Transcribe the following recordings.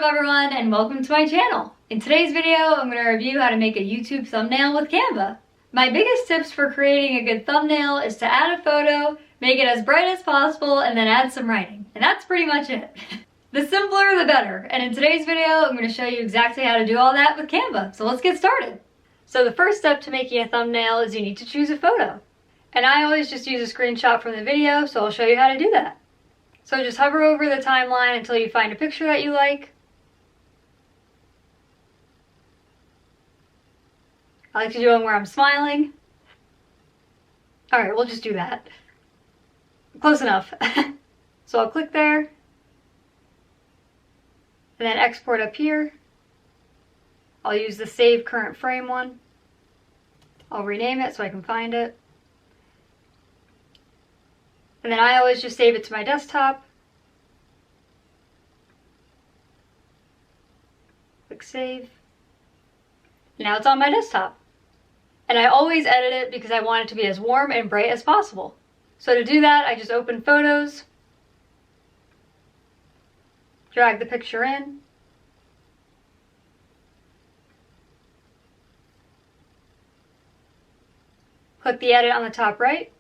everyone and welcome to my channel. In today's video, I'm going to review how to make a YouTube thumbnail with Canva. My biggest tips for creating a good thumbnail is to add a photo, make it as bright as possible, and then add some writing. And that's pretty much it. The simpler the better. And in today's video, I'm going to show you exactly how to do all that with Canva. So let's get started. So the first step to making a thumbnail is you need to choose a photo. And I always just use a screenshot from the video, so I'll show you how to do that. So just hover over the timeline until you find a picture that you like. I like to do one where I'm smiling. Alright, we'll just do that. Close enough. So I'll click there. And then export up here. I'll use the Save Current Frame one. I'll rename it so I can find it. And then I always just save it to my desktop. Click Save. Now it's on my desktop. And I always edit it because I want it to be as warm and bright as possible. So to do that, I just open Photos, drag the picture in, click the edit on the top right,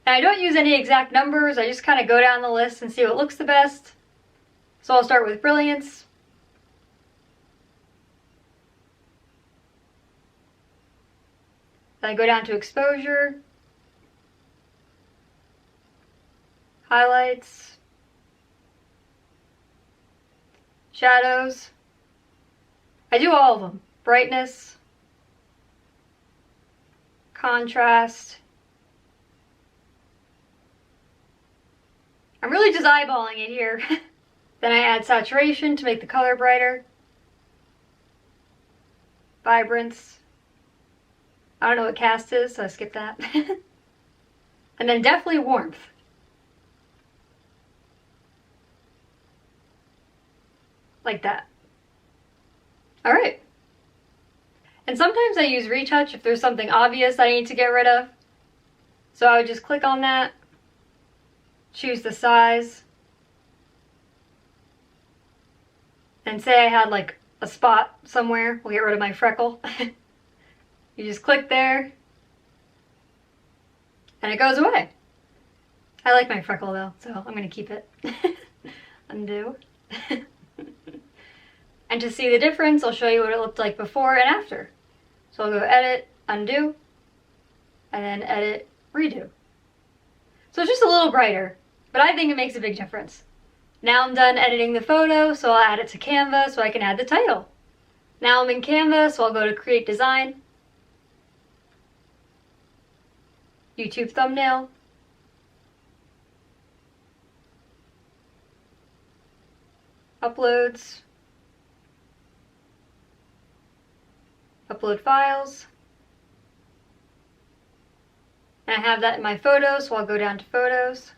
and I don't use any exact numbers, I just kind of go down the list and see what looks the best. So I'll start with Brilliance. Then I go down to Exposure, Highlights, Shadows. I do all of them. Brightness, Contrast. I'm really just eyeballing it here. Then I add saturation to make the color brighter. Vibrance. I don't know what cast is, so I skip that. And then definitely warmth. Like that. Alright. And sometimes I use retouch if there's something obvious that I need to get rid of. So I would just click on that. Choose the size. And say I had like a spot somewhere, we'll get rid of my freckle. You just click there and it goes away. I like my freckle though, so I'm gonna keep it. Undo. And to see the difference, I'll show you what it looked like before and after. So I'll go Edit, Undo, and then Edit, Redo. So it's just a little brighter, but I think it makes a big difference. Now I'm done editing the photo, so I'll add it to Canva so I can add the title. Now I'm in Canva, so I'll go to Create Design, YouTube Thumbnail, Uploads, Upload Files, and I have that in my photos, so I'll go down to Photos.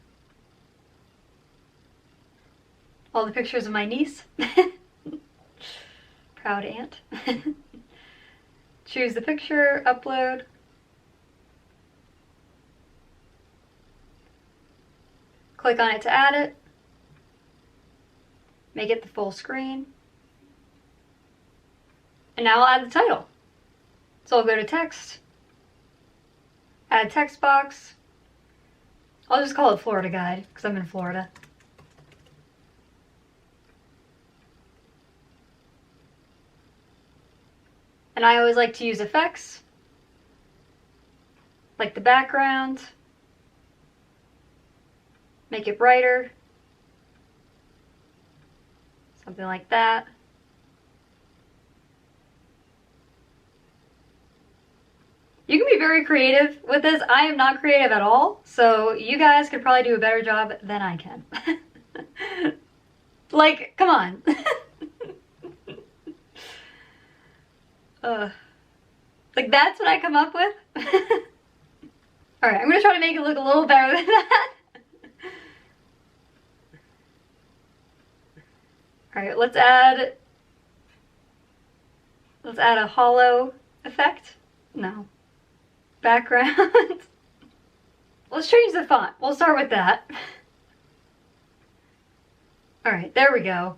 All the pictures of my niece. Proud aunt. Choose the picture, upload. Click on it to add it. Make it the full screen. And now I'll add the title. So I'll go to Text, add text box. I'll just call it Florida Guide because I'm in Florida. And I always like to use effects, like the background, make it brighter, something like that. You can be very creative with this. I am not creative at all, so you guys could probably do a better job than I can. Like, come on. Like that's what I come up with? Alright, I'm gonna try to make it look a little better than that. Alright, let's add a hollow effect. No. Background. let's change the font. We'll start with that. All right, there we go.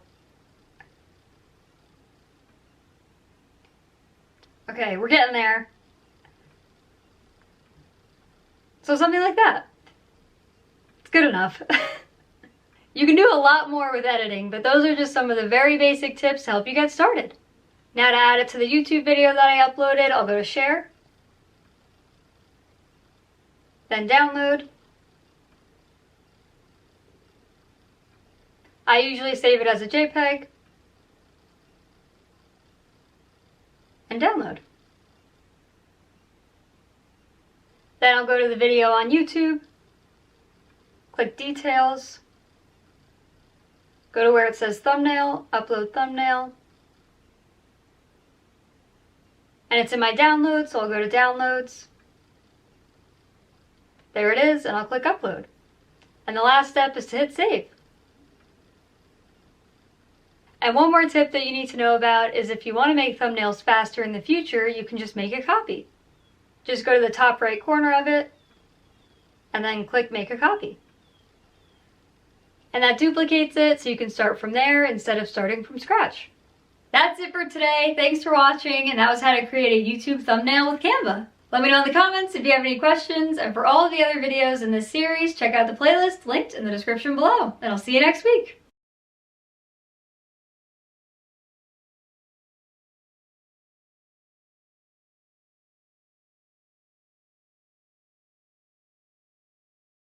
Okay, we're getting there. So something like that. It's good enough. You can do a lot more with editing, but those are just some of the very basic tips to help you get started. Now to add it to the YouTube video that I uploaded, I'll go to Share, then Download. I usually save it as a JPEG, and download. Then I'll go to the video on YouTube, click Details, go to where it says Thumbnail, Upload Thumbnail, and it's in my downloads, so I'll go to Downloads. There it is, and I'll click Upload. And the last step is to hit Save. And one more tip that you need to know about is if you want to make thumbnails faster in the future, you can just make a copy. Just go to the top right corner of it, and then click Make a Copy. And that duplicates it so you can start from there instead of starting from scratch. That's it for today. Thanks for watching, and that was how to create a YouTube thumbnail with Canva. Let me know in the comments if you have any questions, and for all of the other videos in this series, check out the playlist linked in the description below. And I'll see you next week.